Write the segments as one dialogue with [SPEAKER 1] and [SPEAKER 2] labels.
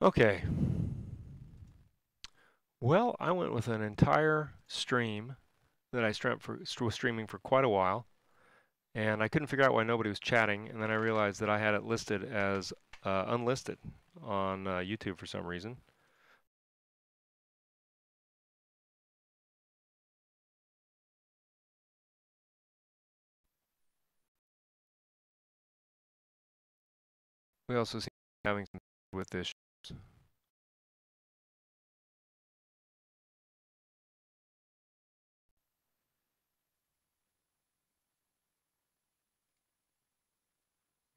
[SPEAKER 1] Okay. Well, I went with an entire stream that was streaming for quite a while, and I couldn't figure out why nobody was chatting, and then I realized that I had it listed as unlisted on YouTube for some reason. We also seem to be having some with this.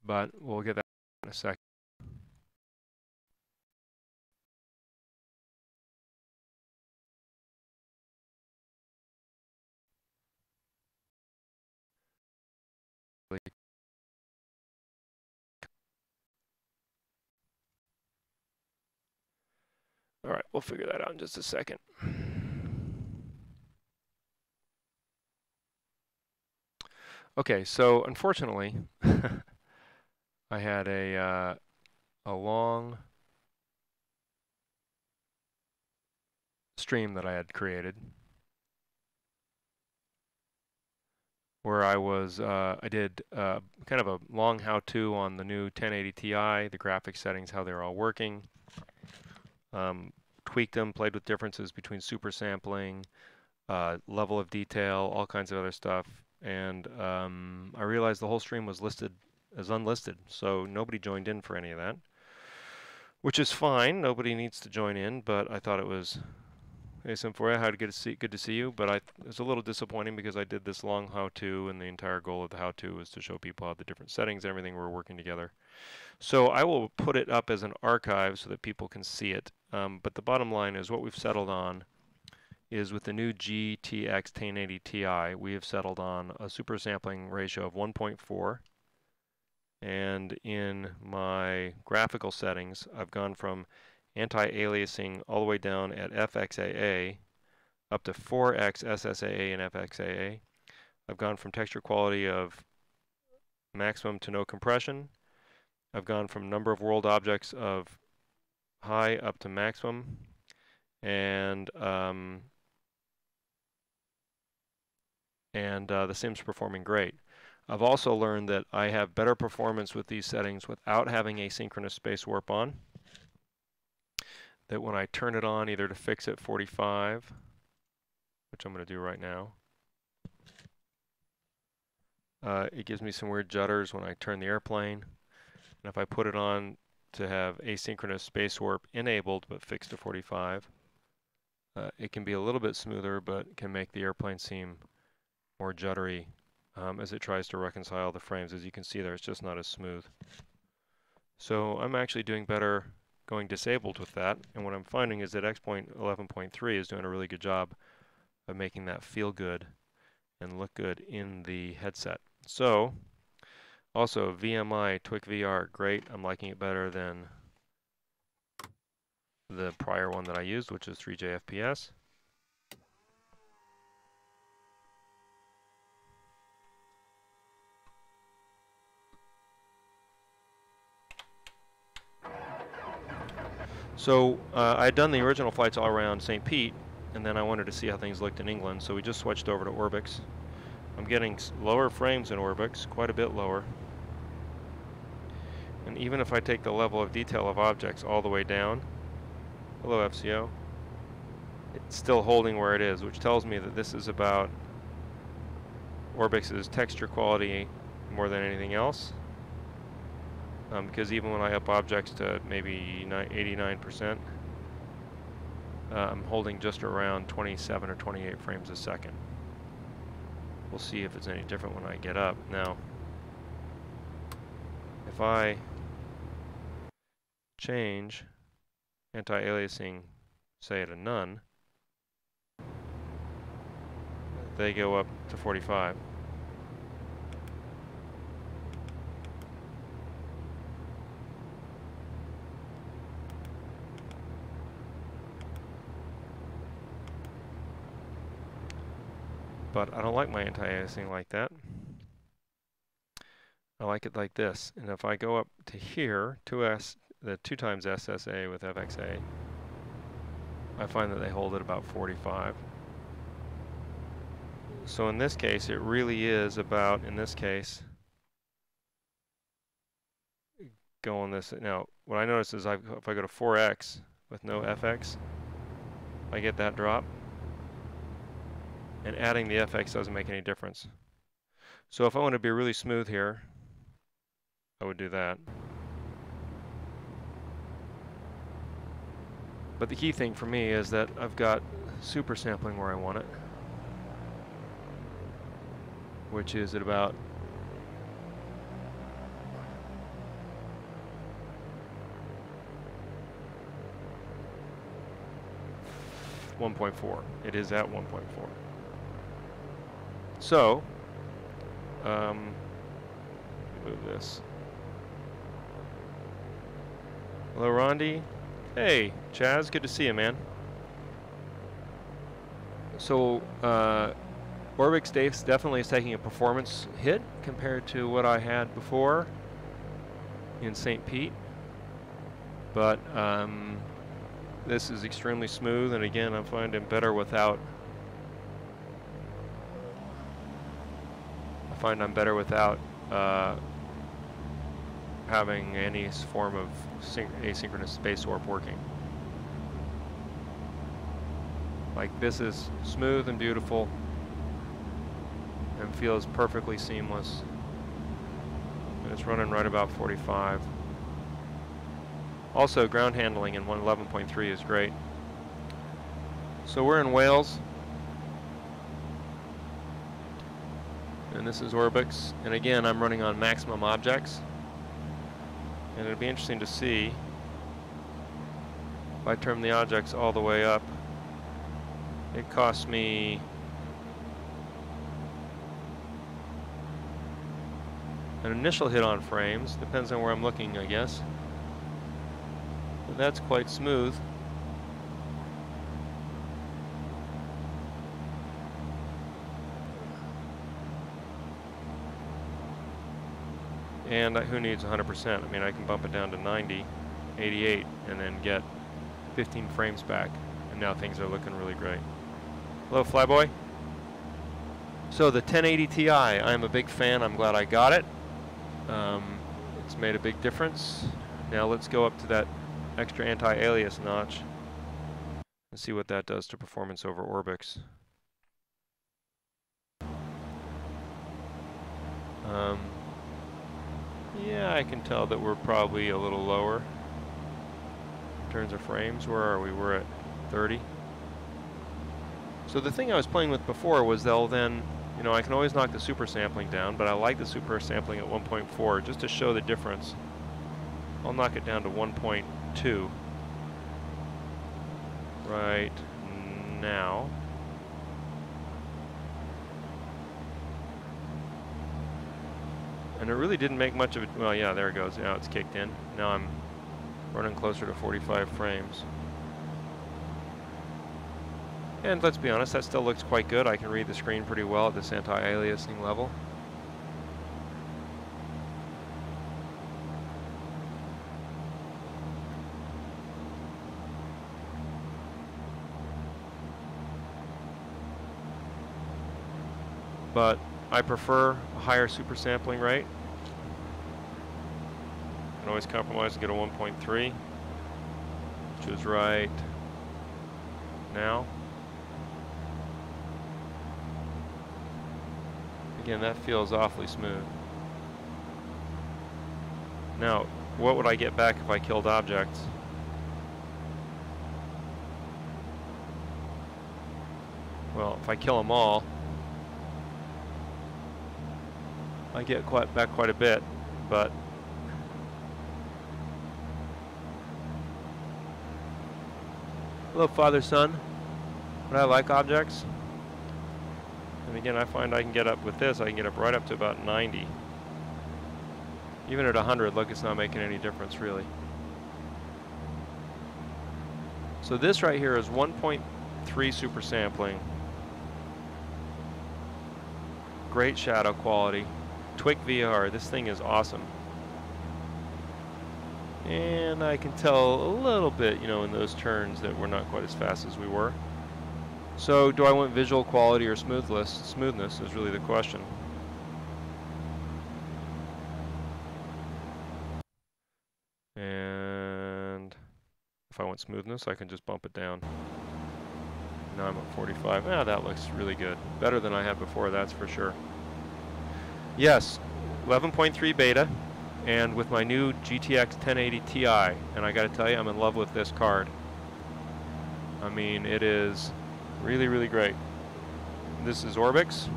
[SPEAKER 1] But we'll get that in a second. All right, we'll figure that out in just a second. Okay, so unfortunately, I had a long stream that I had created where I did kind of a long how-to on the new 1080 Ti, the graphics settings, how they're all working, tweaked them, played with differences between super sampling, level of detail, all kinds of other stuff, and I realized the whole stream was listed as unlisted, so nobody joined in for any of that, which is fine. Nobody needs to join in, but I thought it was Hey Symphoria, good to see you, but it was a little disappointing because I did this long how-to, and the entire goal of the how-to was to show people how the different settings and everything were working together. So I will put it up as an archive so that people can see it. But the bottom line is what we've settled on is with the new GTX1080 Ti, we have settled on a super sampling ratio of 1.4. And in my graphical settings, I've gone from anti-aliasing all the way down at FXAA up to 4x SSAA and FXAA. I've gone from texture quality of maximum to no compression. I've gone from number of world objects of high up to maximum, and the sim's performing great. I've also learned that I have better performance with these settings without having asynchronous space warp on. That when I turn it on, either to fix at 45, which I'm going to do right now, it gives me some weird jutters when I turn the airplane. And if I put it on to have asynchronous space warp enabled but fixed to 45, it can be a little bit smoother, but can make the airplane seem more juddery as it tries to reconcile the frames. As you can see there, it's just not as smooth. So I'm actually doing better going disabled with that, and what I'm finding is that X.11.3 is doing a really good job of making that feel good and look good in the headset. So, also VMI Twik VR, great. I'm liking it better than the prior one that I used, which is 3JFPS. So I had done the original flights all around St. Pete, and then I wanted to see how things looked in England, so we just switched over to Orbx. I'm getting lower frames in Orbx, quite a bit lower. And even if I take the level of detail of objects all the way down, hello FCO, it's still holding where it is, which tells me that this is about Orbx's texture quality more than anything else. Because even when I up objects to maybe 89%, I'm holding just around 27 or 28 frames a second. We'll see if it's any different when I get up. Now, if I change anti-aliasing, say to none, they go up to 45. But I don't like my anti-aliasing like that. I like it like this. And if I go up to here, 2S the 2x SSA with FXA, I find that they hold at about 45. So in this case, it really is about, in this case, going this. Now, what I notice is if I go to 4x with no FX, I get that drop. And adding the FX doesn't make any difference. So if I want to be really smooth here, I would do that. But the key thing for me is that I've got super sampling where I want it, which is at about 1.4. It is at 1.4. So, move this. Hello, Rondi. Hey, Chaz, good to see you, man. So, Orbx definitely is taking a performance hit compared to what I had before in St. Pete. But this is extremely smooth, and again, I find it better without. I find I'm better without having any form of asynchronous space warp working. Like, this is smooth and beautiful and feels perfectly seamless. And it's running right about 45. Also, ground handling in 111.3 is great. So we're in Wales. And this is Orbx. And again, I'm running on maximum objects. And it'll be interesting to see if I turn the objects all the way up. It costs me an initial hit on frames. Depends on where I'm looking, I guess. But that's quite smooth. And who needs 100%? I mean, I can bump it down to 90, 88, and then get 15 frames back. And now things are looking really great. Hello, Flyboy. So the 1080 Ti, I'm a big fan. I'm glad I got it. It's made a big difference. Now let's go up to that extra anti-alias notch and see what that does to performance over Orbx. Yeah, I can tell that we're probably a little lower in terms of frames. Where are we? We're at 30. So the thing I was playing with before was they'll then, you know, I can always knock the super sampling down, but I like the super sampling at 1.4 just to show the difference. I'll knock it down to 1.2 right now. And it really didn't make much of it. Well, yeah, there it goes. Now it's kicked in. Now I'm running closer to 45 frames. And let's be honest, that still looks quite good. I can read the screen pretty well at this anti-aliasing level. But I prefer a higher super sampling rate. I can always compromise and get a 1.3, which is right now. Again, that feels awfully smooth. Now, what would I get back if I killed objects? Well, if I kill them all, I get back quite a bit, but hello, father, son. But I like objects. And again, I find I can get up with this, I can get up right up to about 90. Even at 100, look, it's not making any difference, really. So this right here is 1.3 super sampling. Great shadow quality. Twig VR, this thing is awesome. And I can tell a little bit, you know, in those turns that we're not quite as fast as we were. So do I want visual quality or smoothness? Smoothness is really the question. And if I want smoothness, I can just bump it down. Now I'm at 45. Ah, that looks really good. Better than I had before, that's for sure. Yes, 11.3 beta, and with my new GTX1080 Ti, and I gotta tell you, I'm in love with this card. I mean, it is really, really great. This is Orbx.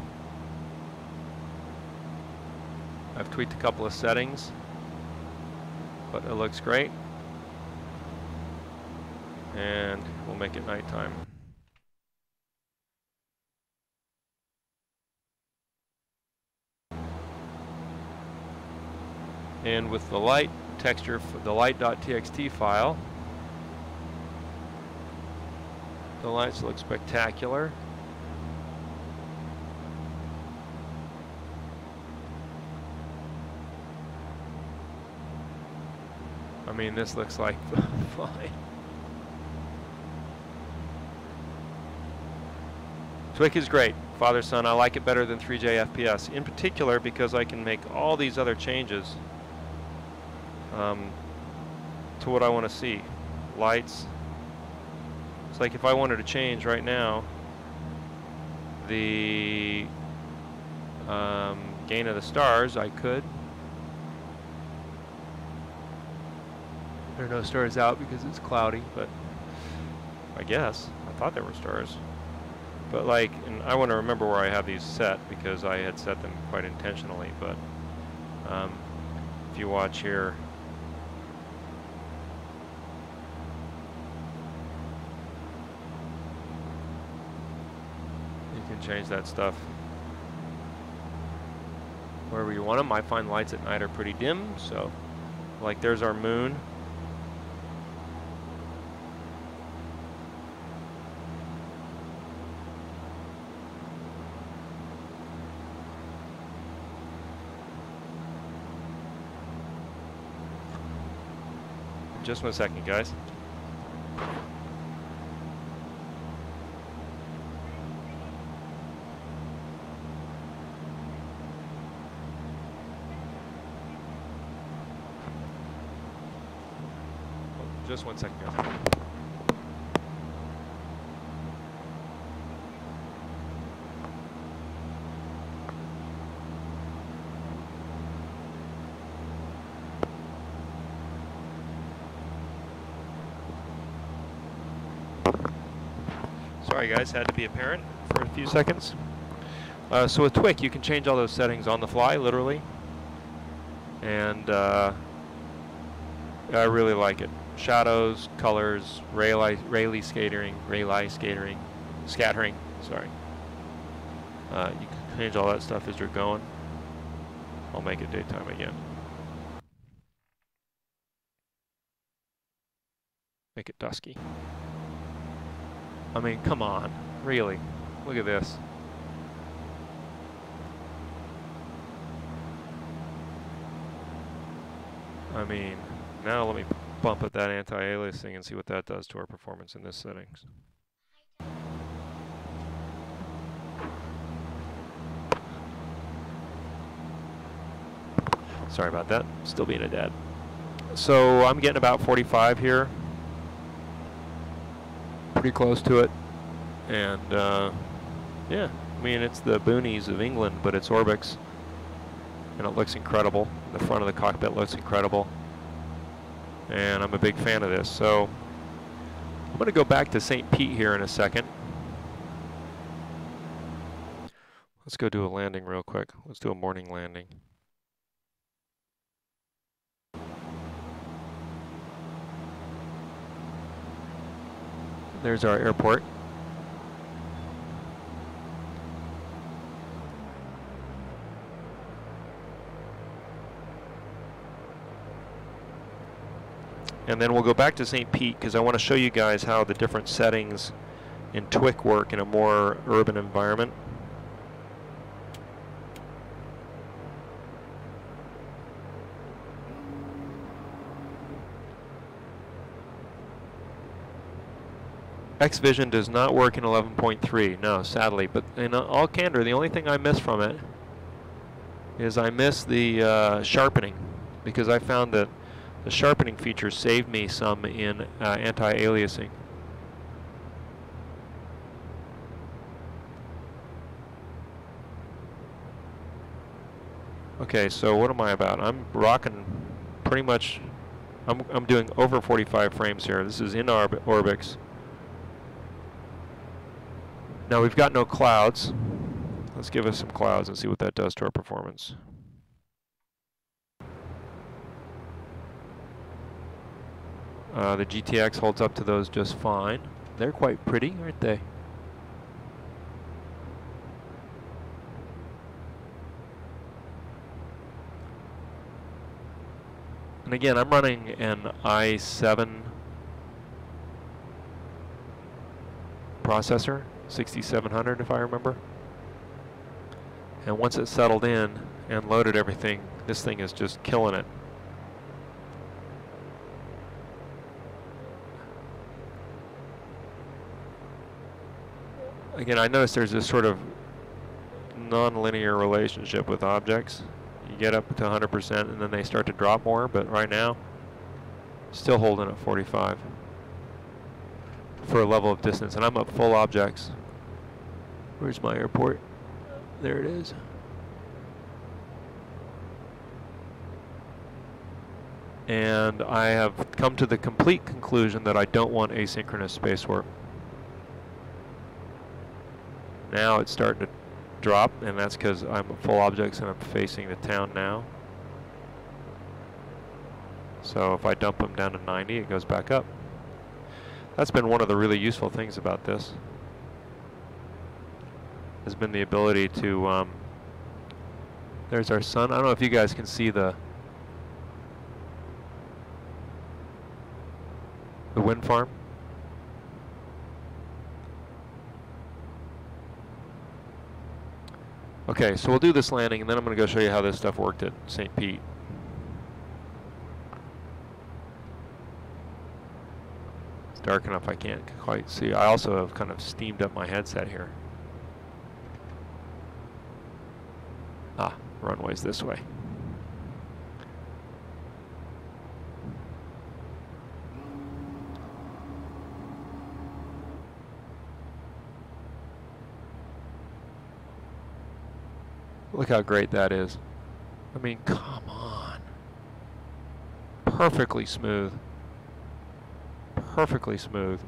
[SPEAKER 1] I've tweaked a couple of settings, but it looks great. And we'll make it nighttime. And with the light texture, the light.txt file, the lights look spectacular. I mean, this looks like fine. Twick is great, father-son. I like it better than 3J FPS, in particular because I can make all these other changes to what I want to see. Lights. It's like if I wanted to change right now the gain of the stars, I could. There are no stars out because it's cloudy, but I guess. I thought there were stars. But like, and I want to remember where I have these set because I had set them quite intentionally, but if you watch here, you can change that stuff wherever you want them. I find lights at night are pretty dim, so like there's our moon. Just 1 second, guys. Just 1 second, guys. Sorry guys, had to be apparent for a few seconds. So with Twick, you can change all those settings on the fly, literally. And I really like it. Shadows, colors, Rayleigh scattering, sorry. You can change all that stuff as you're going. I'll make it daytime again. Make it dusky. I mean, come on, really? Look at this. I mean, now let me bump up that anti-aliasing and see what that does to our performance in this settings. Sorry about that, still being a dad. So I'm getting about 45 here. Pretty close to it. And yeah, I mean, it's the boonies of England, but it's Orbx. And it looks incredible. The front of the cockpit looks incredible. And I'm a big fan of this. So I'm going to go back to St. Pete here in a second. Let's go do a landing real quick. Let's do a morning landing. There's our airport. And then we'll go back to St. Pete because I want to show you guys how the different settings in Twick work in a more urban environment. Xvision does not work in 11.3, no, sadly. But in all candor, the only thing I miss from it is I miss the sharpening, because I found that the sharpening feature saved me some in anti-aliasing. Okay, so what am I about? I'm rocking pretty much. I'm doing over 45 frames here. This is in Orbx. Now we've got no clouds. Let's give us some clouds and see what that does to our performance. The GTX holds up to those just fine. They're quite pretty, aren't they? And again, I'm running an i7 processor, 6700 if I remember. And once it settled in and loaded everything, this thing is just killing it. Again, I noticed there's this sort of non-linear relationship with objects. You get up to 100% and then they start to drop more, but right now, still holding at 45 for a level of distance. And I'm at full objects. Where's my airport? There it is. And I have come to the complete conclusion that I don't want asynchronous space warp. Now it's starting to drop, and that's because I'm at full objects and I'm facing the town now. So if I dump them down to 90, it goes back up. That's been one of the really useful things about this. Has been the ability to, there's our sun. I don't know if you guys can see the wind farm. Okay, so we'll do this landing, and then I'm going to go show you how this stuff worked at St. Pete. It's dark enough I can't quite see. I also have kind of steamed up my headset here. Ah, runway's this way. Look how great that is. I mean, come on. Perfectly smooth. Perfectly smooth.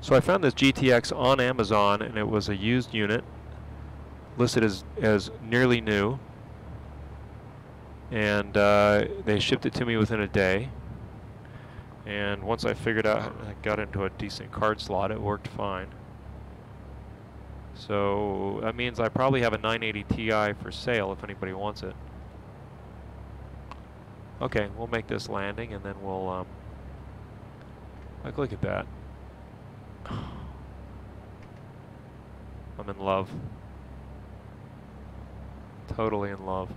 [SPEAKER 1] So I found this GTX on Amazon, and it was a used unit, listed as nearly new. And they shipped it to me within a day. And once I figured out, I got into a decent card slot, it worked fine. So that means I probably have a 980 Ti for sale if anybody wants it. Okay, we'll make this landing and then we'll, like, look at that. I'm in love. Totally in love.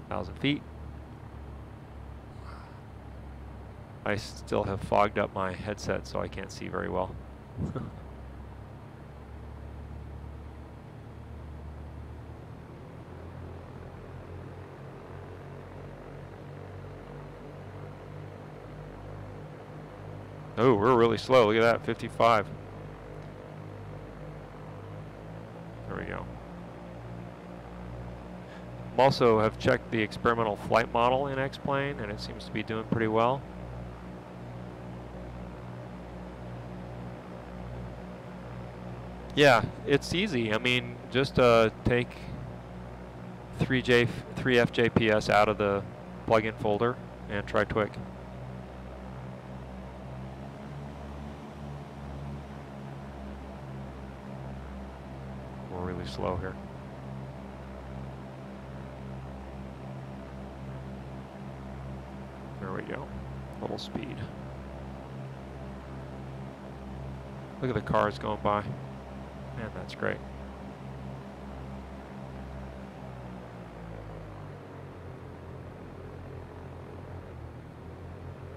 [SPEAKER 1] 1,000 feet. I still have fogged up my headset so I can't see very well. Oh, we're really slow. Look at that, 55. There we go. Also have checked the experimental flight model in X-Plane, and it seems to be doing pretty well. Yeah, it's easy. I mean, just take 3FJPS out of the plugin folder and try Twig. We're really slow here. There we go. Little speed. Look at the cars going by. Man, that's great.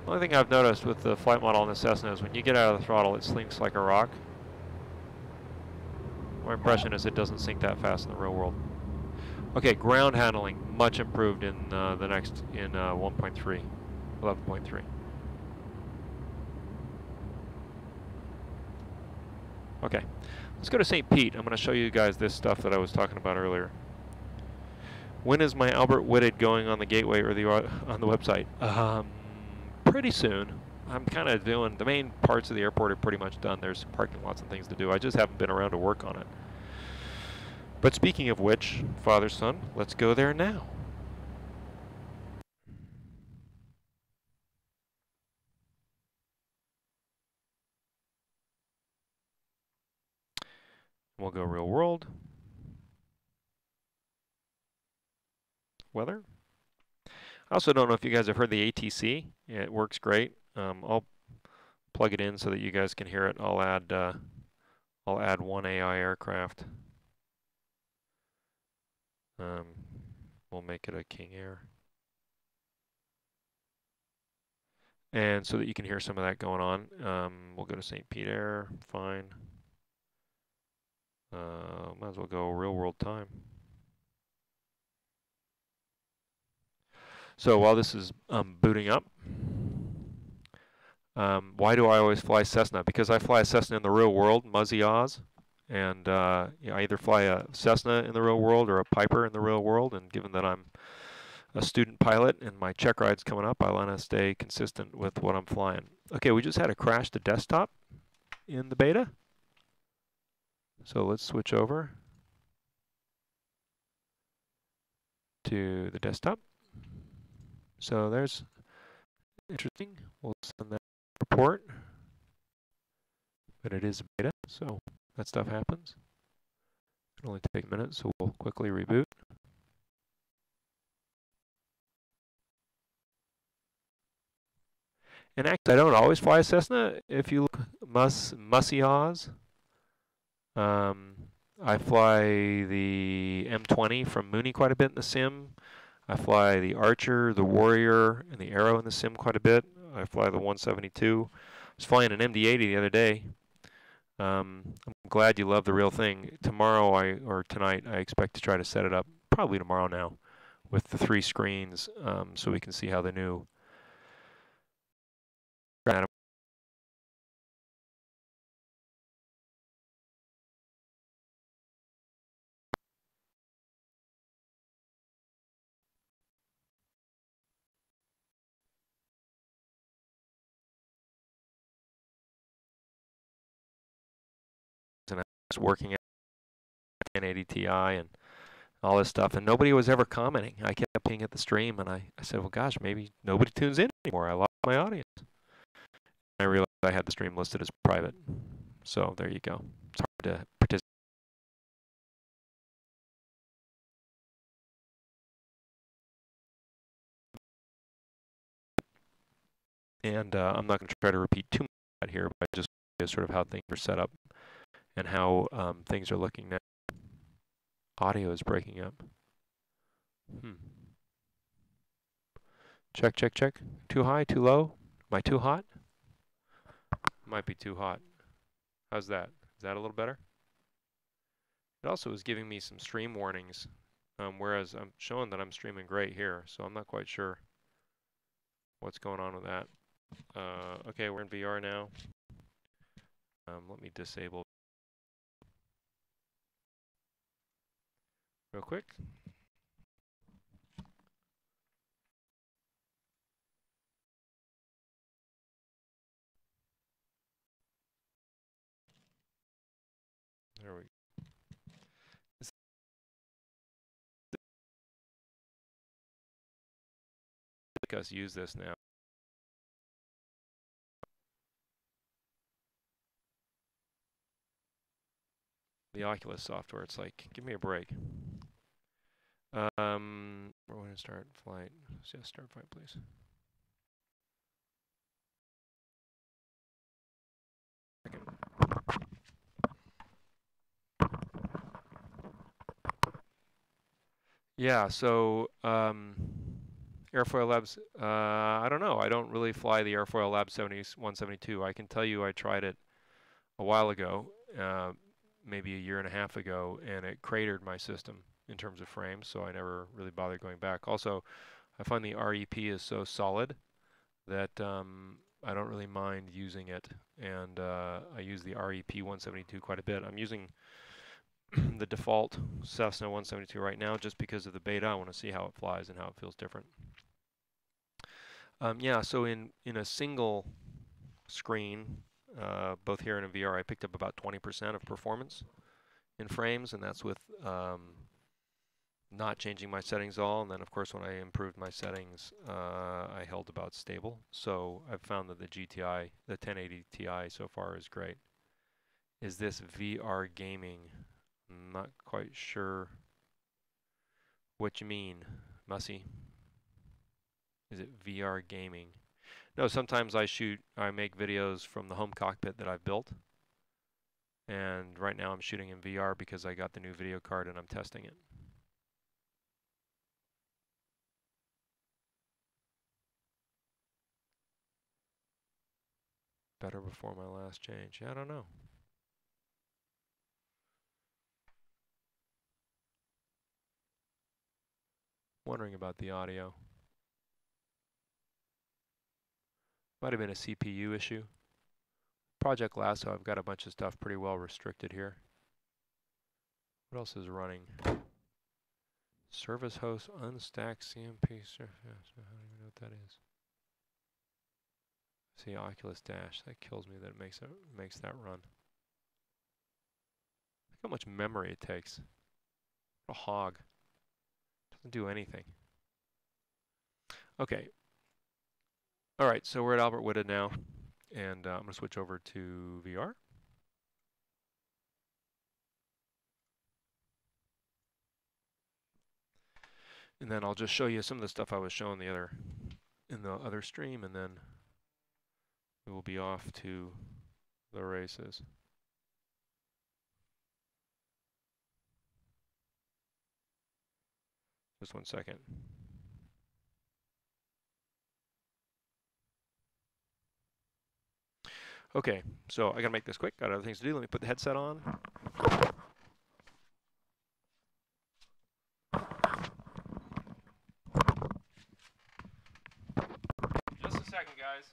[SPEAKER 1] The only thing I've noticed with the flight model in the Cessna is when you get out of the throttle, it sinks like a rock. My impression is it doesn't sink that fast in the real world. Okay, ground handling, much improved in the next, in 1.3, 11.3. Okay, let's go to St. Pete. I'm going to show you guys this stuff that I was talking about earlier. When is my Albert Whitted going on the gateway or on the website? Pretty soon. I'm kind of doing, the main parts of the airport are pretty much done. There's parking lots and things to do. I just haven't been around to work on it. But speaking of which, father, son, let's go there now. We'll go real world. Weather. I also don't know if you guys have heard the ATC. Yeah, it works great. I'll plug it in so that you guys can hear it. I'll add one AI aircraft. We'll make it a King Air. And so that you can hear some of that going on, we'll go to St. Pete Air, fine. Might as well go real world time. So while this is booting up, why do I always fly Cessna? Because I fly a Cessna in the real world, Muzzy Oz. And I either fly a Cessna in the real world or a Piper in the real world. And given that I'm a student pilot and my check ride's coming up, I want to stay consistent with what I'm flying. Okay, we just had a crash to desktop in the beta. So let's switch over to the desktop. So there's interesting. We'll send that report. But it is a beta, so that stuff happens. It'll only take a minute, so we'll quickly reboot. And actually, I don't always fly a Cessna. If you look, Mussy Oz, I fly the M20 from Mooney quite a bit in the sim. I fly the Archer, the Warrior, and the Arrow in the sim quite a bit. I fly the 172. I was flying an MD-80 the other day. I'm glad you love the real thing. Tomorrow or tonight, I expect to try to set it up, probably tomorrow now, with the 3 screens, so we can see how the new working at 1080 Ti and all this stuff, and nobody was ever commenting. I kept peeing at the stream, and I said, well, gosh, maybe nobody tunes in anymore. I lost my audience. I realized I had the stream listed as private. So there you go. It's hard to participate. And I'm not going to try to repeat too much here, but just sort of how things are set up and how things are looking now. Audio is breaking up. Check, check, check. Too high, too low? Am I too hot? Might be too hot. How's that? Is that a little better? It also is giving me some stream warnings, whereas I'm showing that I'm streaming great here, so I'm not quite sure what's going on with that. Okay, we're in VR now. Let me disable real quick. There we go. Let us use this now. The Oculus software, it's like, give me a break. We're going to start flight. Let's just start flight, please. Yeah, so Airfoil Labs, I don't know. I don't really fly the Airfoil Lab 172. I can tell you I tried it a while ago, maybe a year and a half ago, and it cratered my system in terms of frames, so I never really bothered going back. Also, I find the REP is so solid that I don't really mind using it, and I use the REP 172 quite a bit. I'm using the default Cessna 172 right now just because of the beta. I want to see how it flies and how it feels different. Yeah, so in a single screen, both here and in VR, I picked up about 20% of performance in frames, and that's with not changing my settings all. And then, of course, when I improved my settings, I held about stable. So I've found that the GTI, the 1080 Ti so far is great. Is this VR gaming? I'm not quite sure what you mean, Mussy. Is it VR gaming? No, sometimes I make videos from the home cockpit that I've built. And right now I'm shooting in VR because I got the new video card and I'm testing it. Better before my last change. Yeah, I don't know. Wondering about the audio. Might have been a CPU issue. Project Lasso, I've got a bunch of stuff pretty well restricted here. What else is running? Service host, unstacked CMP. I don't even know what that is. See, Oculus Dash. That kills me that it makes that run. Look how much memory it takes. What a hog. Doesn't do anything. Okay. All right, so we're at Albert Whitted now, and I'm going to switch over to VR. And then I'll just show you some of the stuff I was showing in the other stream, and then we will be off to the races. Just 1 second. Okay, so I gotta make this quick. Got other things to do. Let me put the headset on. Just a second, guys.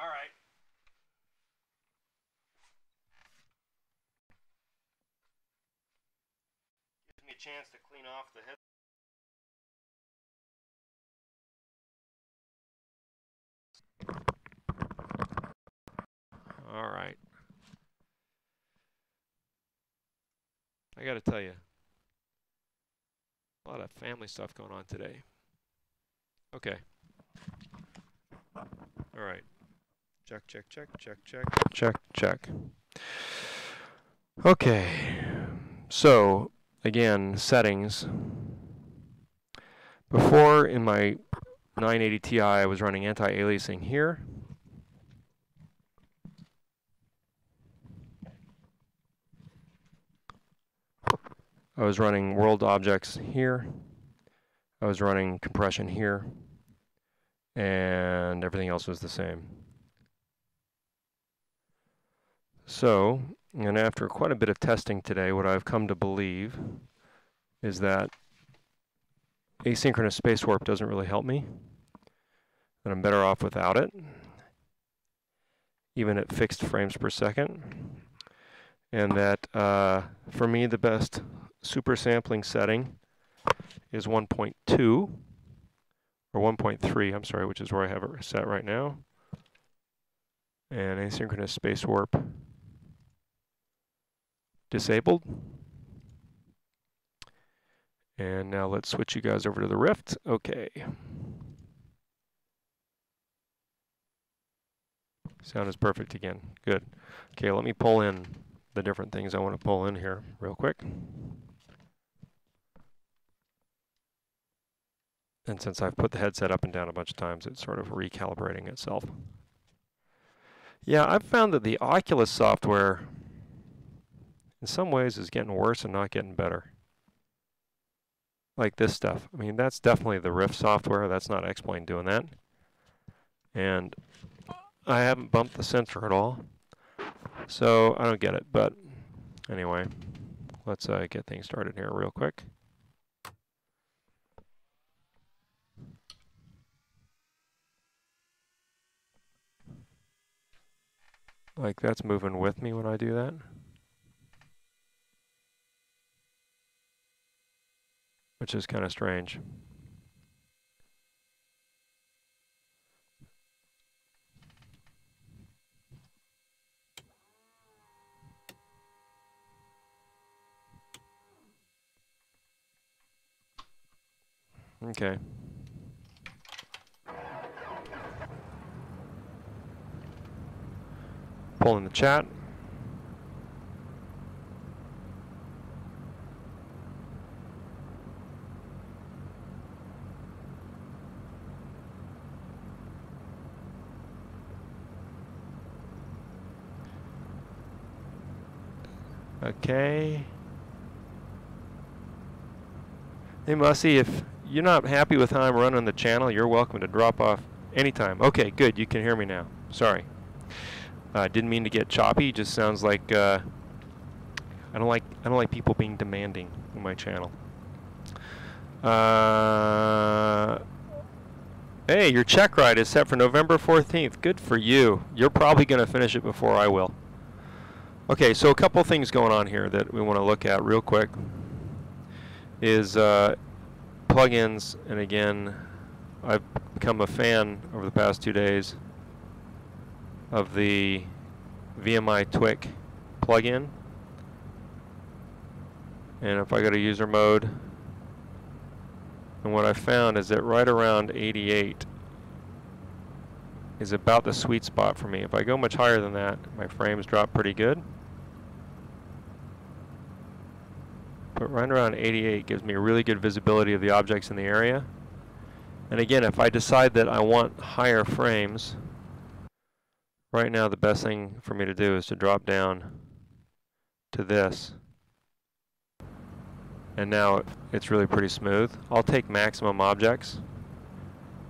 [SPEAKER 1] All right. Gives me a chance to clean off the head. All right. I got to tell you, a lot of family stuff going on today. Okay. All right. Check, check, check, check, check, check, check. Okay. So, again, settings. Before, in my 980 Ti, I was running anti-aliasing here. I was running world objects here. I was running compression here. And everything else was the same. So, and after quite a bit of testing today, what I've come to believe is that asynchronous space warp doesn't really help me, that I'm better off without it, even at fixed frames per second, and that for me the best super sampling setting is 1.2, or 1.3, I'm sorry, which is where I have it set right now. And asynchronous space warp disabled. And now let's switch you guys over to the Rift. Okay. Sound is perfect again. Good. Okay, let me pull in the different things I want to pull in here real quick. And since I've put the headset up and down a bunch of times, it's sort of recalibrating itself. Yeah, I've found that the Oculus software in some ways is getting worse and not getting better. Like this stuff. I mean, that's definitely the Rift software. That's not X-Plane doing that. And I haven't bumped the sensor at all. So I don't get it. But anyway, let's get things started here real quick. Like that's moving with me when I do that. Which is kind of strange. Okay. Pull in the chat. Okay. Hey Mussy, if you're not happy with how I'm running the channel, you're welcome to drop off anytime. Okay, good. You can hear me now. Sorry. Didn't mean to get choppy. Just sounds like I don't like people being demanding in my channel. Hey, your check ride is set for November 14th. Good for you. You're probably going to finish it before I will. Okay, so a couple things going on here that we want to look at real quick is plugins, and again, I've become a fan over the past 2 days of the VMI Twic plugin. And if I go to user mode, and what I found is that right around 88 is about the sweet spot for me. If I go much higher than that, my frames drop pretty good. But right around 88 gives me a really good visibility of the objects in the area. And again, if I decide that I want higher frames, right now the best thing for me to do is to drop down to this. And now it's really pretty smooth. I'll take maximum objects.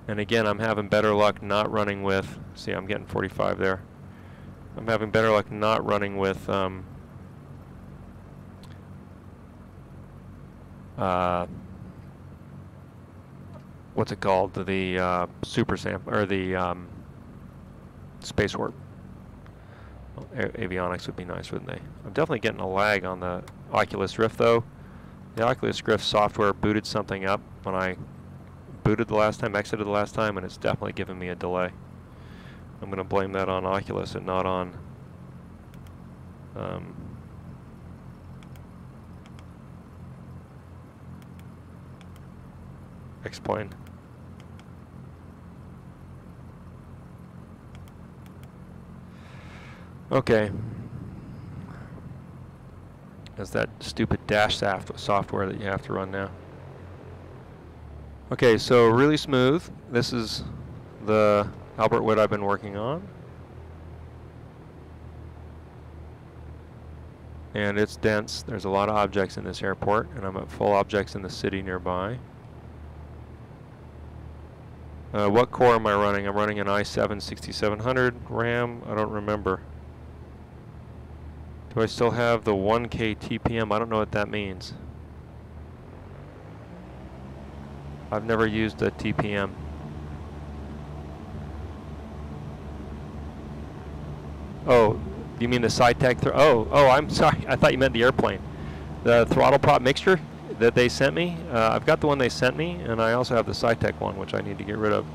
[SPEAKER 1] And again, I'm having better luck not running with, see, I'm getting 45 there. I'm having better luck not running with what's it called? The super sample, or the space warp. Well, avionics would be nice, wouldn't they? I'm definitely getting a lag on the Oculus Rift though. The Oculus Rift software booted something up when I booted the last time, exited the last time, and it's definitely giving me a delay. I'm going to blame that on Oculus and not on X-Plane. Okay. That's that stupid dash software that you have to run now. Okay, so really smooth. This is the Albert Wood I've been working on. And it's dense. There's a lot of objects in this airport, and I'm at full objects in the city nearby. What core am I running? I'm running an i7 6700 RAM. I don't remember. Do I still have the 1K TPM? I don't know what that means. I've never used a TPM. Oh, you mean the SciTech? Oh, I'm sorry. I thought you meant the airplane. The throttle prop mixture that they sent me. I've got the one they sent me, and I also have the SciTech one, which I need to get rid of.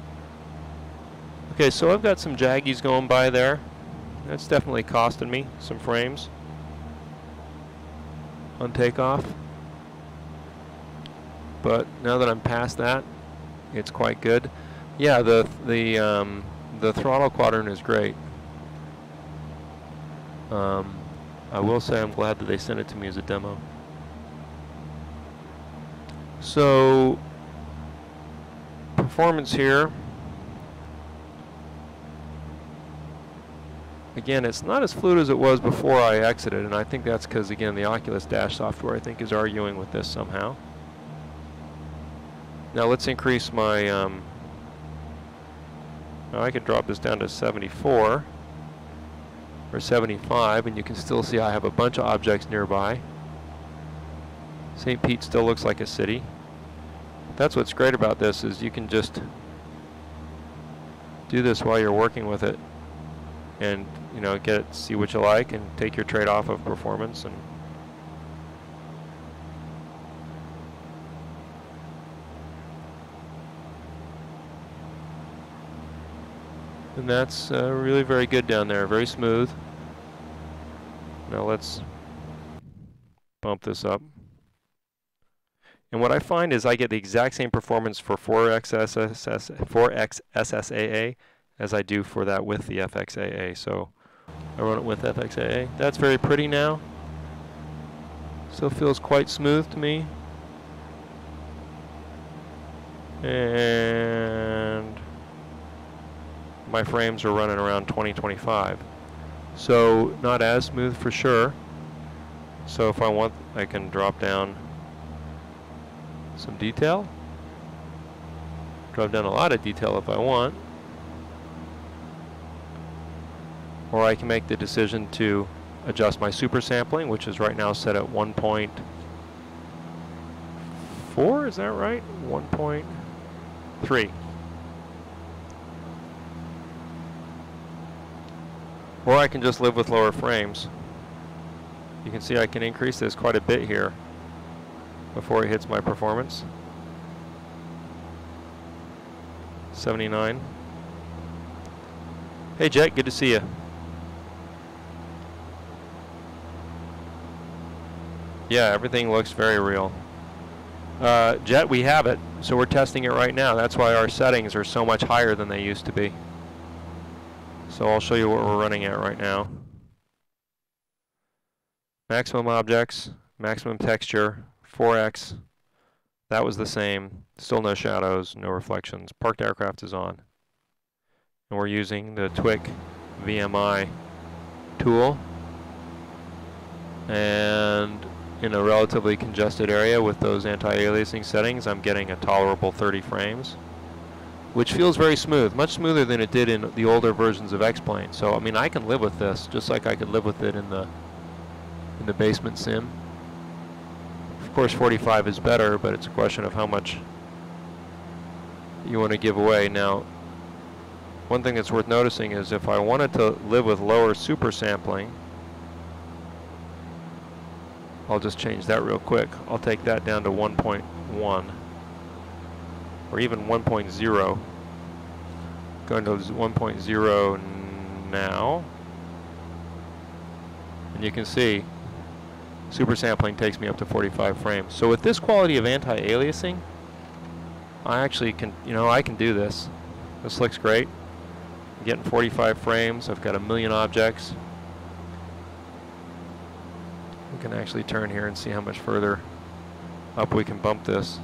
[SPEAKER 1] Okay, so I've got some Jaggies going by there. That's definitely costing me some frames on takeoff. But now that I'm past that, it's quite good. Yeah, the throttle quadrant is great. I will say I'm glad that they sent it to me as a demo. So, performance here. Again, it's not as fluid as it was before I exited, and I think that's because, again, the Oculus Dash software, I think, is arguing with this somehow. Now let's increase my, now I could drop this down to 74 or 75, and you can still see I have a bunch of objects nearby. St. Pete still looks like a city. That's what's great about this, is you can just do this while you're working with it, and you know, see what you like, and take your trade-off of performance. And that's really very good down there, very smooth. Now let's bump this up. And what I find is I get the exact same performance for 4X SSAA as I do for that with the FXAA. So I run it with FXAA. That's very pretty now. Still feels quite smooth to me. And my frames are running around 20-25. So not as smooth for sure. So if I want, I can drop down some detail. Drop down a lot of detail if I want. Or I can make the decision to adjust my super sampling, which is right now set at 1.4, is that right? 1.3. Or I can just live with lower frames. You can see I can increase this quite a bit here before it hits my performance. 79. Hey Jet, good to see you. Yeah, everything looks very real. Jet, we have it, so we're testing it right now. That's why our settings are so much higher than they used to be. So I'll show you what we're running at right now. Maximum objects, maximum texture, 4X. That was the same. Still no shadows, no reflections. Parked aircraft is on. And we're using the TWIC VMI tool. And in a relatively congested area with those anti-aliasing settings, I'm getting a tolerable 30 frames, which feels very smooth, much smoother than it did in the older versions of X-Plane. So I mean, I can live with this, just like I could live with it in the basement sim. Of course, 45 is better, but it's a question of how much you want to give away. Now, one thing that's worth noticing is if I wanted to live with lower super sampling, I'll just change that real quick. I'll take that down to 1.1 or even 1.0. Going to 1.0 now. And you can see super sampling takes me up to 45 frames. So with this quality of anti-aliasing, I actually can, I can do this. This looks great. I'm getting 45 frames. I've got 1 million objects. We can actually turn here and see how much further up we can bump this.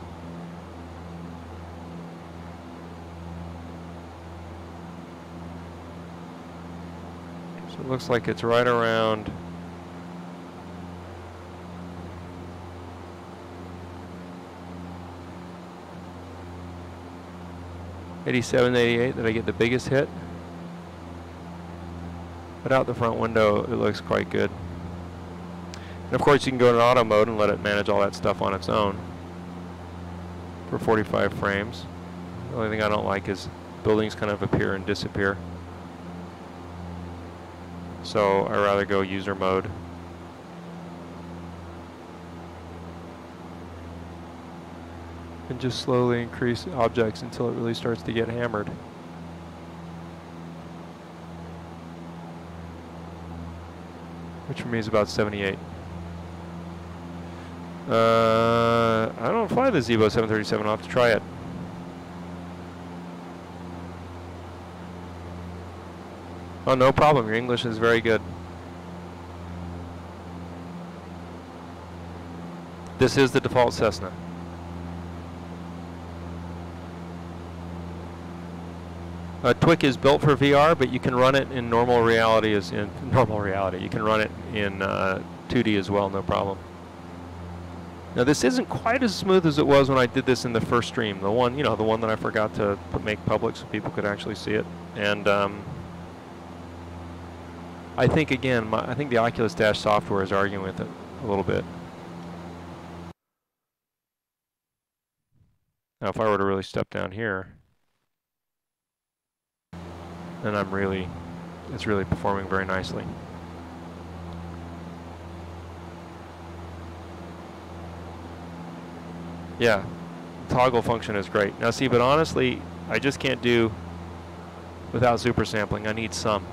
[SPEAKER 1] So it looks like it's right around 87, 88 that I get the biggest hit. But out the front window, it looks quite good. And of course, you can go in auto mode and let it manage all that stuff on its own for 45 frames. The only thing I don't like is buildings kind of appear and disappear. So I rather go user mode. And just slowly increase objects until it really starts to get hammered. which for me is about 78. I don't fly the Zevo 737. I'll have to try it. Oh, no problem. Your English is very good. This is the default Cessna. TWIC is built for VR, but you can run it in normal reality. You can run it in 2D as well, no problem. Now this isn't quite as smooth as it was when I did this in the first stream. The one, the one that I forgot to make public so people could actually see it. And I think again, I think the Oculus Dash software is arguing with it a little bit. Now if I were to really step down here, then it's really performing very nicely. Yeah, toggle function is great. Now see, but honestly, I just can't do without super sampling. I need some.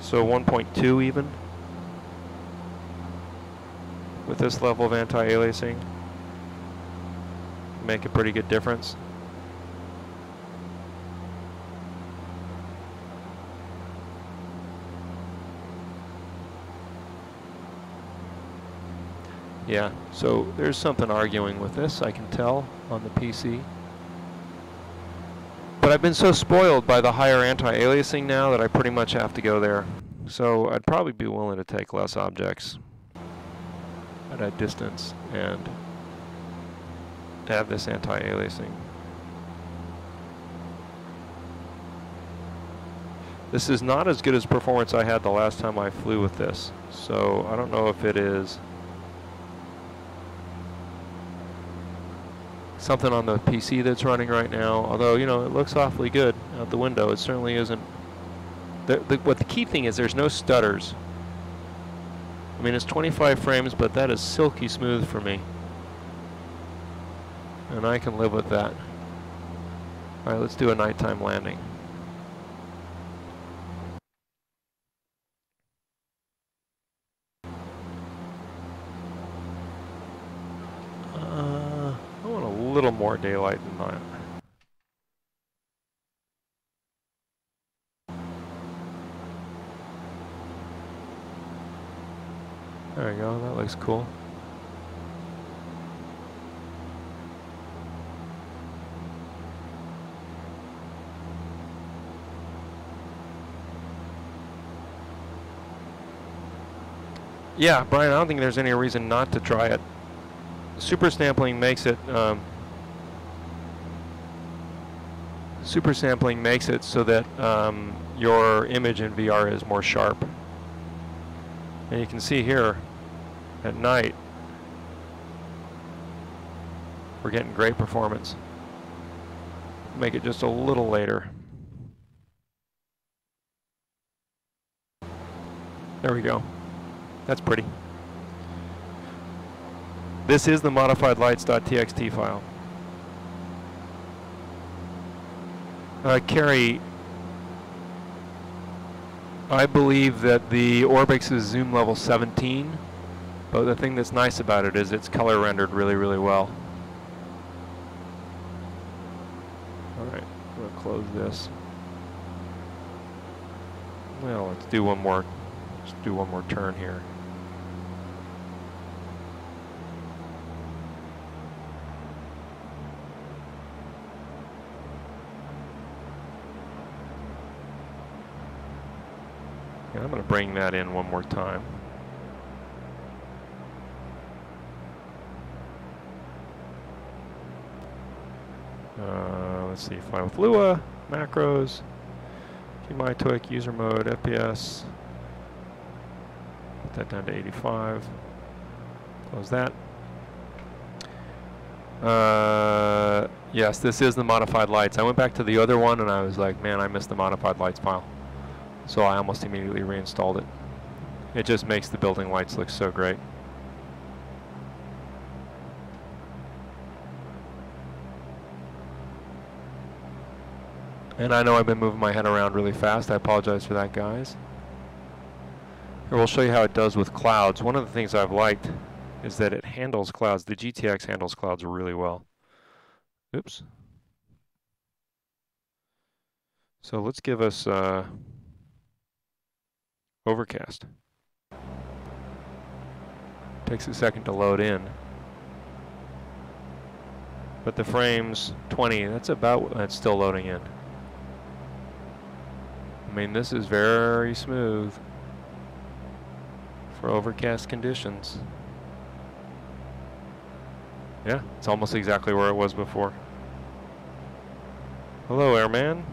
[SPEAKER 1] So 1.2 even with this level of anti-aliasing make a pretty good difference. Yeah, so there's something arguing with this, I can tell, on the PC. But I've been so spoiled by the higher anti-aliasing now that I pretty much have to go there. So I'd probably be willing to take less objects at a distance and have this anti-aliasing. This is not as good as performance I had the last time I flew with this. So I don't know if it is something on the PC that's running right now, although, it looks awfully good out the window. It certainly isn't. What the key thing is, there's no stutters. I mean, it's 25 frames, but that is silky smooth for me. And I can live with that. All right, let's do a nighttime landing. A little more daylight than that. There we go, that looks cool. Yeah, Brian, I don't think there's any reason not to try it. Super sampling makes it so that your image in VR is more sharp. And you can see here at night we're getting great performance. Make it just a little later. There we go. That's pretty. This is the modified lights.txt file. Carrie, I believe that the Orbx is zoom level 17, but the thing that's nice about it is it's color rendered really, really well. All right, I'm gonna close this. Well, let's do one more turn here. And I'm going to bring that in one more time. Let's see, fly with Lua, macros, my TWIC, user mode, FPS. Put that down to 85. Close that. Yes, this is the modified lights. I went back to the other one and I was like, man, I missed the modified lights file. So I almost immediately reinstalled it. It just makes the building lights look so great. And I know I've been moving my head around really fast. I apologize for that, guys. Here we'll show you how it does with clouds. One of the things I've liked is that it handles clouds. The GTX handles clouds really well. Oops. So let's give us overcast. Takes a second to load in. But the frames 20, that's still loading in. I mean, this is very smooth for overcast conditions. Yeah, it's almost exactly where it was before. Hello, airman.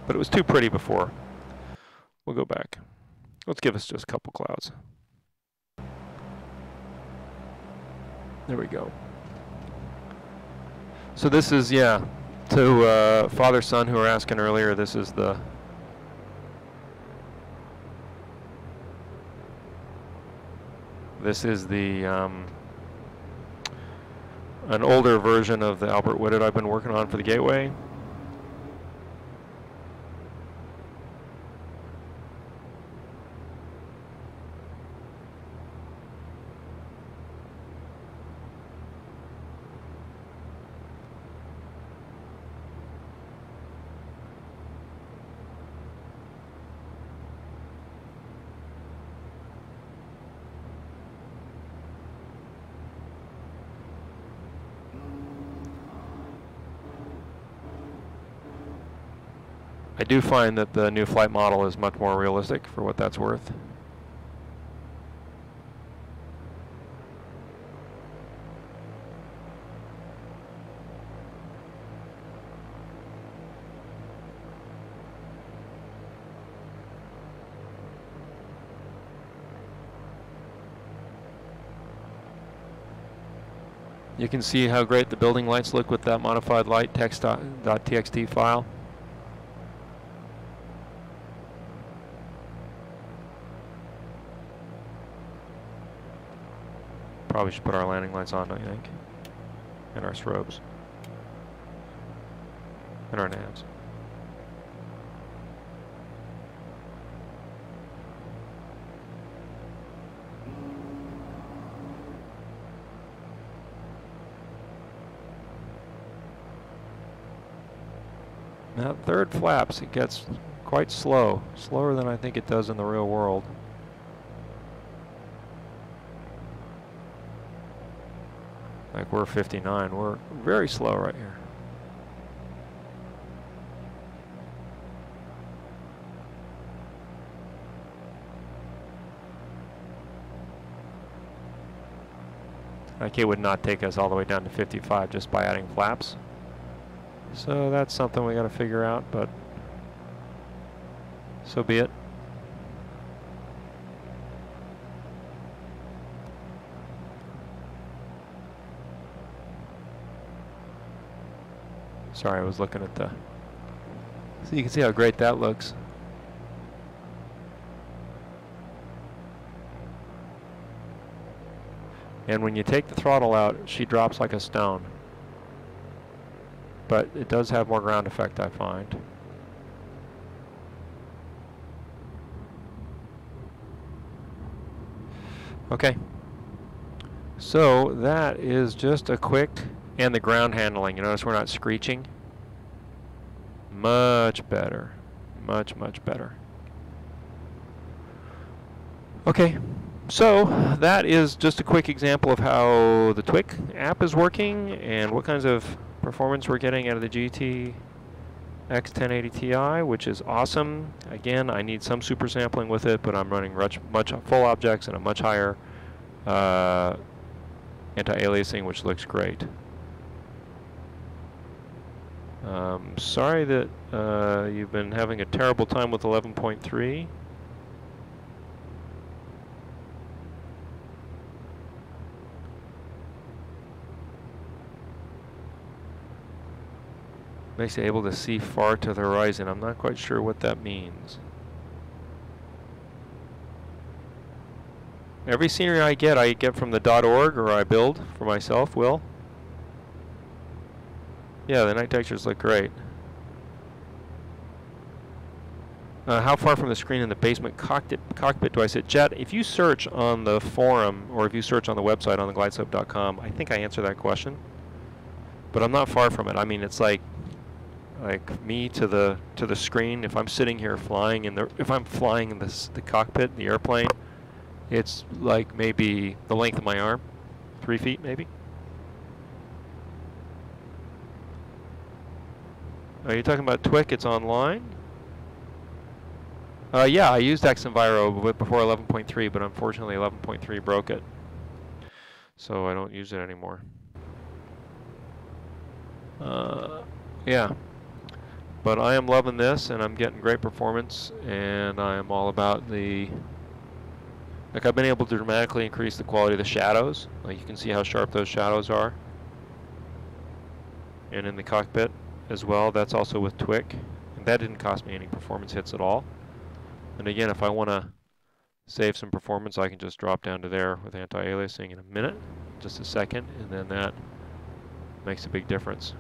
[SPEAKER 1] But it was too pretty before. We'll go back. Let's give us just a couple clouds. There we go. So this is, yeah, to father son who were asking earlier, this is the an older version of the Albert Whitted I've been working on for the Gateway. I do find that the new flight model is much more realistic for what that's worth. You can see how great the building lights look with that modified light text.txt file. Probably should put our landing lights on, I think. And our strobes. And our navs. Now, third flaps, it gets quite slow. Slower than I think it does in the real world. Like we're 59, we're very slow right here. Like it would not take us all the way down to 55 just by adding flaps. So that's something we got to figure out, but so be it. Sorry, I was looking at the... So you can see how great that looks. And when you take the throttle out, she drops like a stone. But it does have more ground effect, I find. Okay. So that is just a quick... And the ground handling, you notice we're not screeching. Much better. Much, much better. Okay, so that is just a quick example of how the TWIC app is working and what kinds of performance we're getting out of the GTX1080ti, which is awesome. Again, I need some super sampling with it, but I'm running much full objects and a much higher anti-aliasing, which looks great. Sorry that you've been having a terrible time with 11.3. Makes you able to see far to the horizon. I'm not quite sure what that means. Every scenery I get from the .org or I build for myself, Will. Yeah, the night textures look great. How far from the screen in the basement cockpit do I sit? Jet, if you search on the forum or if you search on the website on theglideslope.com, I think I answer that question. But I'm not far from it. I mean, it's like me to the screen. If I'm sitting here flying if I'm flying in the cockpit, the airplane, it's like maybe the length of my arm, 3 feet maybe. Are you talking about TWIC? It's online. Yeah, I used XEnviro before 11.3, but unfortunately 11.3 broke it. So I don't use it anymore. Yeah. But I am loving this, and I'm getting great performance, and I am all about like I've been able to dramatically increase the quality of the shadows. Like you can see how sharp those shadows are. And in the cockpit as well, that's also with TWIC. And that didn't cost me any performance hits at all. And again, if I want to save some performance, I can just drop down to there with anti-aliasing in a minute, just a second, and then that makes a big difference.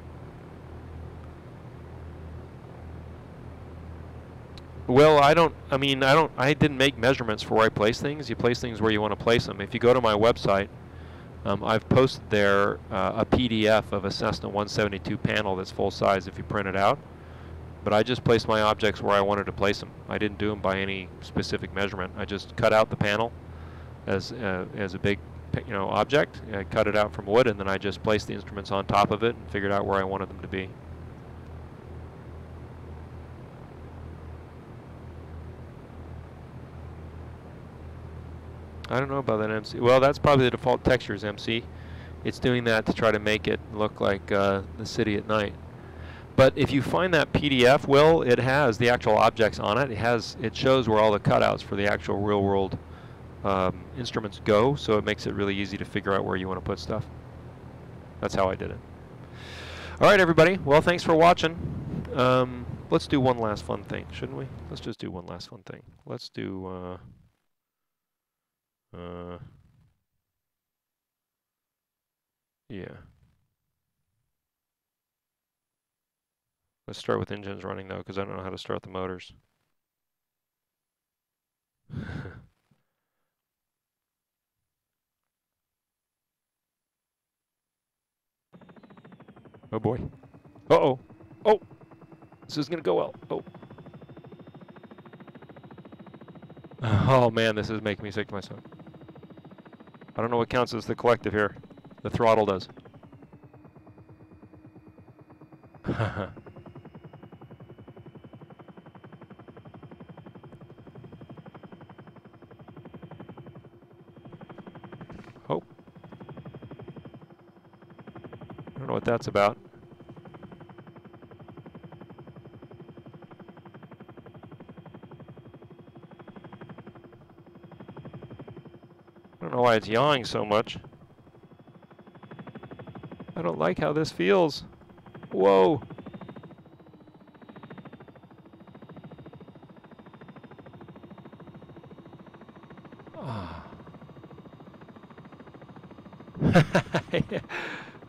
[SPEAKER 1] Well, I didn't make measurements for where I place things. You place things where you want to place them. If you go to my website, I've posted there a PDF of a Cessna 172 panel that's full size if you print it out. But I just placed my objects where I wanted to place them. I didn't do them by any specific measurement. I just cut out the panel as a big, object. I cut it out from wood, and then I just placed the instruments on top of it and figured out where I wanted them to be. I don't know about that MC. Well, that's probably the default textures, MC. It's doing that to try to make it look like the city at night. But if you find that PDF, Will, it has the actual objects on it. It shows where all the cutouts for the actual real-world instruments go, so it makes it really easy to figure out where you want to put stuff. That's how I did it. All right, everybody. Well, thanks for watching. Let's do one last fun thing, shouldn't we? Let's just do one last fun thing. Let's do... yeah. Let's start with engines running, though, because I don't know how to start the motors. Oh, boy. Uh-oh. Oh! This is going to go well. Oh. Oh, man, this is making me sick to my stomach. I don't know what counts as the collective here. The throttle does. Oh. I don't know what that's about. I don't know why it's yawing so much. I don't like how this feels. Whoa.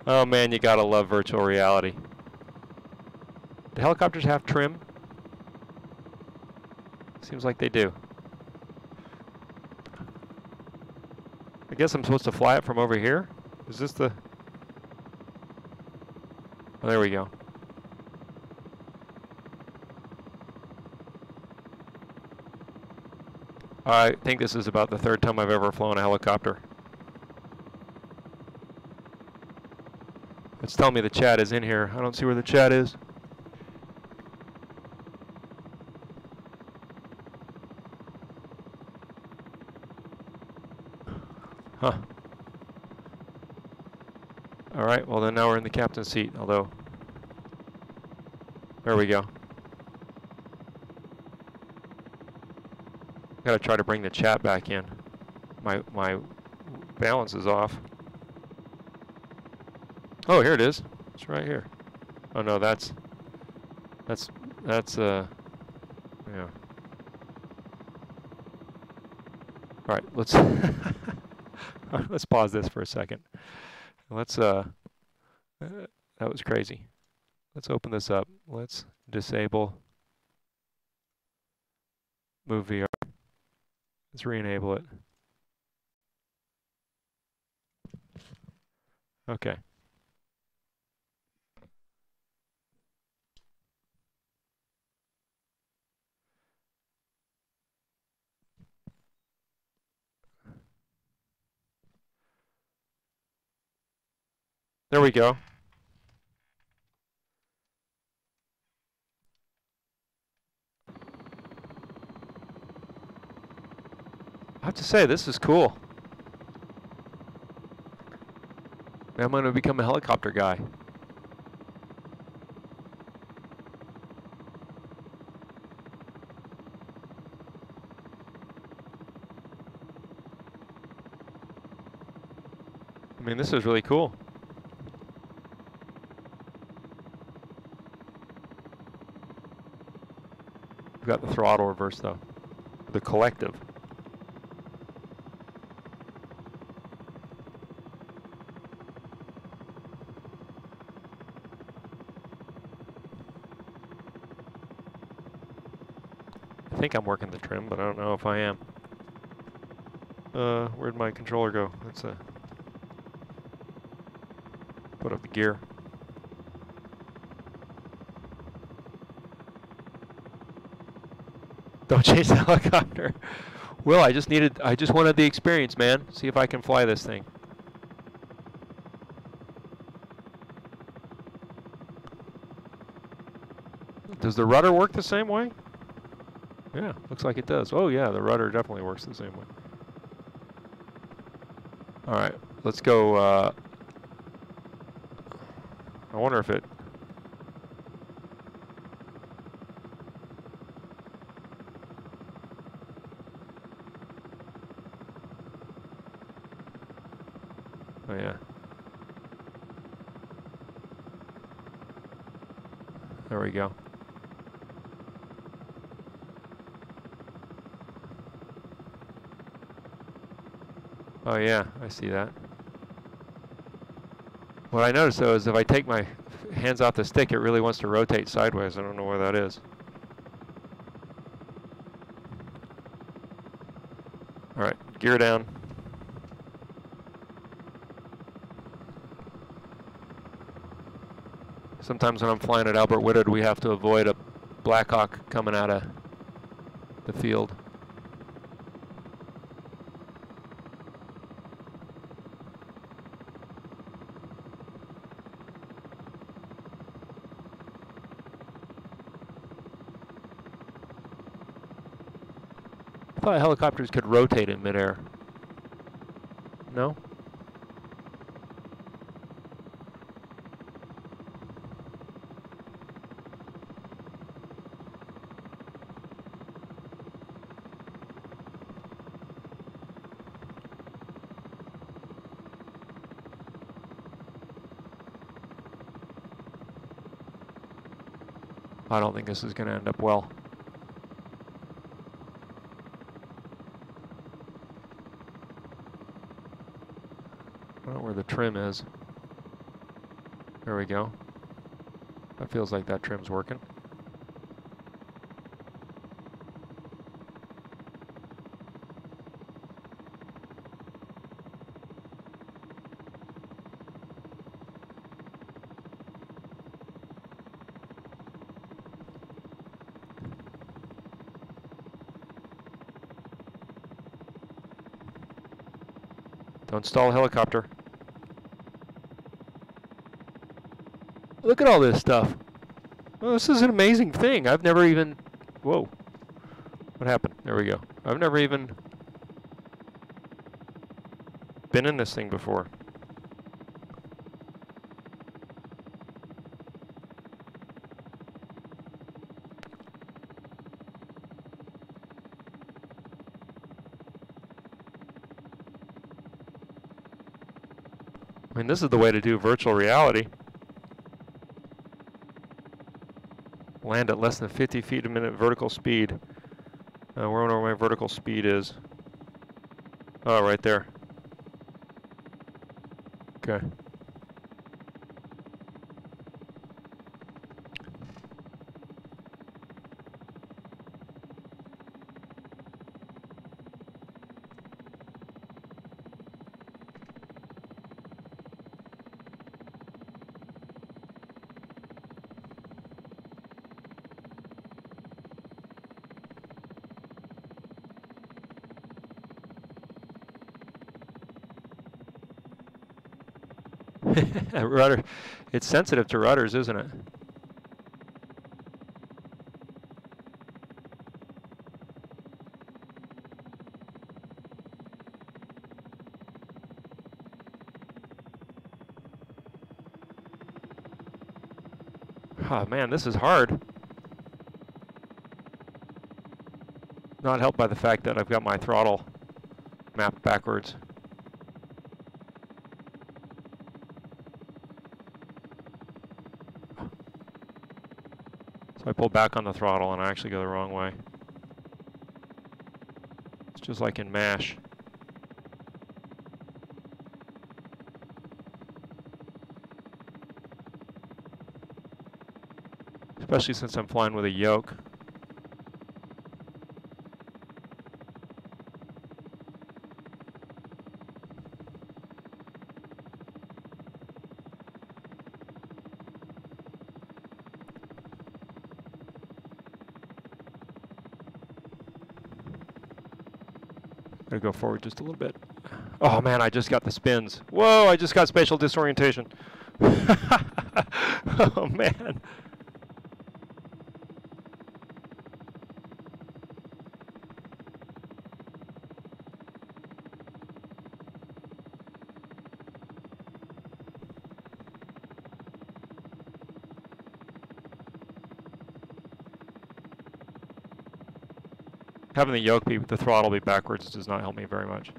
[SPEAKER 1] Oh man, you gotta love virtual reality. Do helicopters have trim? Seems like they do. I guess I'm supposed to fly it from over here? Is this the... Oh, there we go. I think this is about the third time I've ever flown a helicopter. It's telling me the chat is in here. I don't see where the chat is. Huh. All right, well then now we're in the captain's seat, although... There we go. Gotta try to bring the chat back in. My balance is off. Oh, here it is. It's right here. Oh no, that's yeah. All right, let's let's pause this for a second. Let's that was crazy. Let's open this up. Let's disable Move VR. Let's re-enable it. Okay. There we go. I have to say, this is cool. I'm going to become a helicopter guy. I mean, this is really cool. We've got the throttle reverse, though. The collective. I think I'm working the trim, but I don't know if I am. Where'd my controller go? Let's put up the gear. Don't chase the helicopter. Will, I just wanted the experience, man. See if I can fly this thing. Does the rudder work the same way? Yeah, looks like it does. Oh yeah, the rudder definitely works the same way. All right, let's go. I wonder if it... Oh yeah. There we go. Oh yeah, I see that. What I noticed though is if I take my hands off the stick, it really wants to rotate sideways. I don't know where that is. All right, gear down. Sometimes when I'm flying at Albert Whitted, we have to avoid a Blackhawk coming out of the field. I thought helicopters could rotate in midair. No? I don't think this is going to end up well. I don't know where the trim is. There we go. That feels like that trim's working. Don't stall helicopter. Look at all this stuff. Oh, this is an amazing thing. I've never even... Whoa. What happened? There we go. I've never even been in this thing before. I mean, this is the way to do virtual reality. Land at less than 50 feet a minute vertical speed. Where my vertical speed is. Oh, right there. Okay. Rudder. It's sensitive to rudders, isn't it? Oh man, this is hard. Not helped by the fact that I've got my throttle mapped backwards. So I pull back on the throttle and I actually go the wrong way. It's just like in MASH. Especially since I'm flying with a yoke. Gotta go forward just a little bit. Oh man, I just got the spins. Whoa, I just got spatial disorientation. Oh man. Having the yoke be, the throttle be backwards does not help me very much.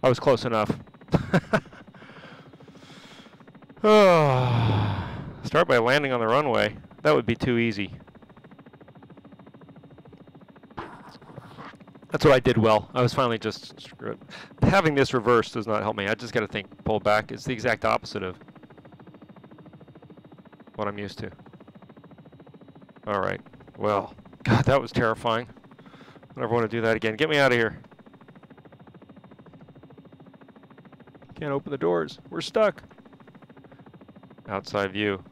[SPEAKER 1] I was close enough. Oh, start by landing on the runway. That would be too easy. That's what I did well. I was finally just screw it. Having this reverse does not help me. I just got to think pull back. It's the exact opposite of what I'm used to. All right. Well, God, that was terrifying. I never want to do that again. Get me out of here. Can't open the doors. We're stuck. Outside view.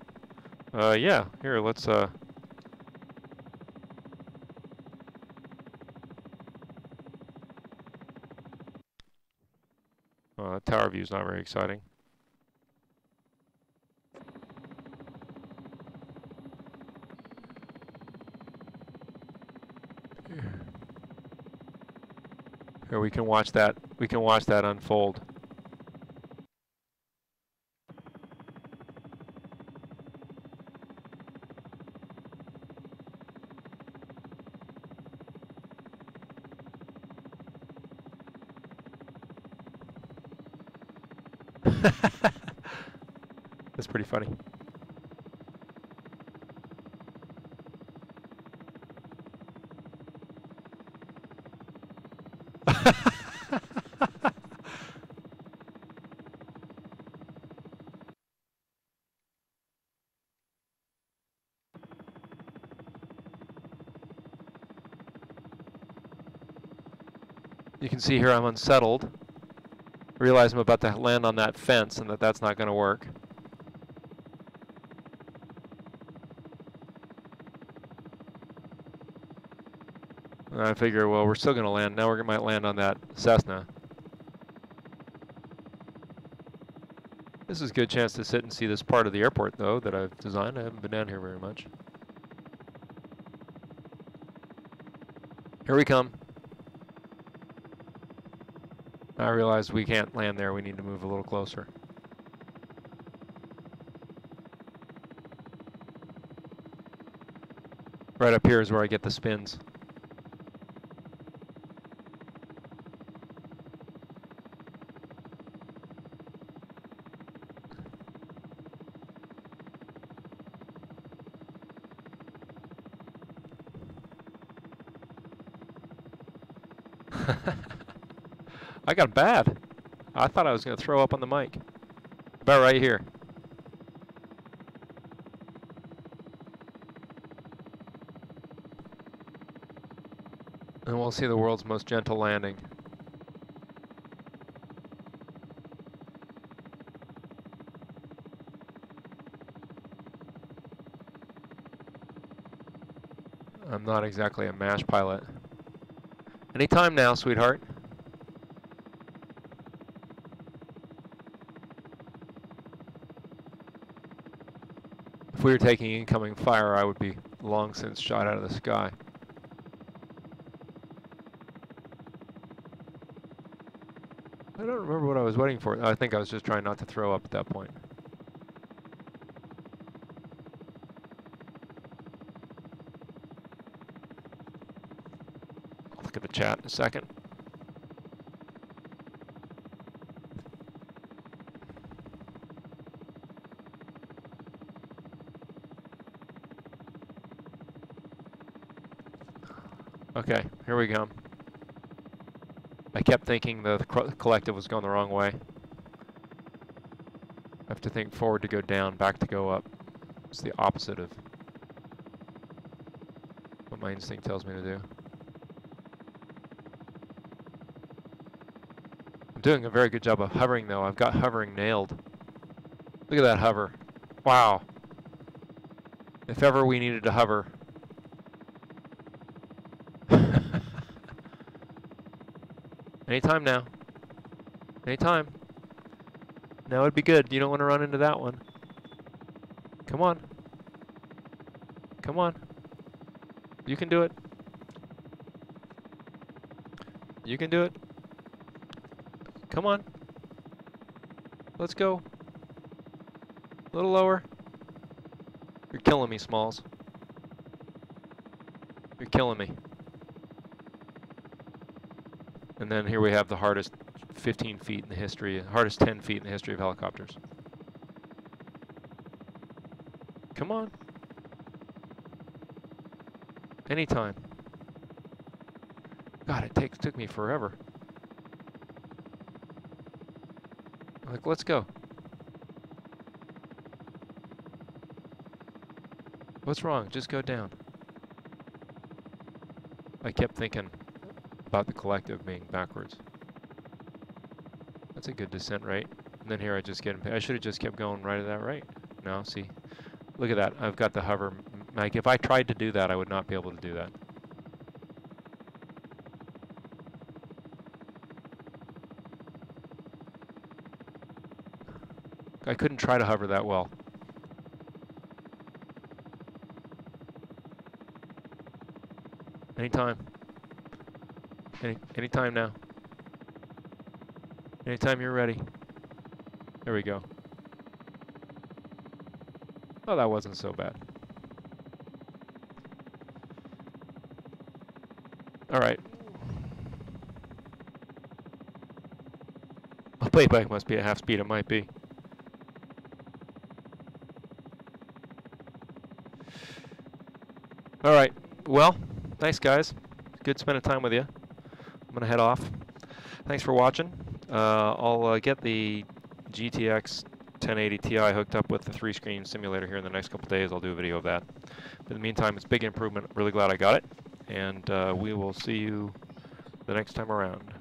[SPEAKER 1] Yeah. Here, let's tower view is not very exciting. Here we can watch that. We can watch that unfold. That's pretty funny. You can see here I'm unsettled. Realize I'm about to land on that fence and that's not going to work. And I figure, well, we're still going to land. Now we might land on that Cessna. This is a good chance to sit and see this part of the airport, though, that I've designed. I haven't been down here very much. Here we come. I realize we can't land there. We need to move a little closer. Right up here is where I get the spins. I got bad. I thought I was going to throw up on the mic. About right here. And we'll see the world's most gentle landing. I'm not exactly a MASH pilot. Anytime now, sweetheart. If we were taking incoming fire, I would be long since shot out of the sky. I don't remember what I was waiting for. I think I was just trying not to throw up at that point. I'll look at the chat in a second. Okay, here we go. I kept thinking the collective was going the wrong way. I have to think forward to go down, back to go up. It's the opposite of what my instinct tells me to do. I'm doing a very good job of hovering though. I've got hovering nailed. Look at that hover. Wow. If ever we needed to hover. Anytime now. Anytime. Now would be good. You don't want to run into that one. Come on. Come on. You can do it. You can do it. Come on. Let's go. A little lower. You're killing me, Smalls. You're killing me. And then here we have the hardest 15 feet in the history, hardest 10 feet in the history of helicopters. Come on. Anytime. God, it took me forever. Like, let's go. What's wrong? Just go down. I kept thinking about the collective being backwards. That's a good descent rate. And then here I just get, I should have just kept going right at that rate. No, see, look at that. I've got the hover. Like if I tried to do that, I would not be able to do that. I couldn't try to hover that well. Anytime. Anytime now. Anytime you're ready. There we go. Oh, that wasn't so bad. All right. The playback must be at half speed. It might be. All right. Well, thanks, guys. Good spending time with you. I'm going to head off. Thanks for watching. I'll get the GTX 1080 Ti hooked up with the 3-screen simulator here in the next couple days. I'll do a video of that. But in the meantime, it's a big improvement. Really glad I got it. And we will see you the next time around.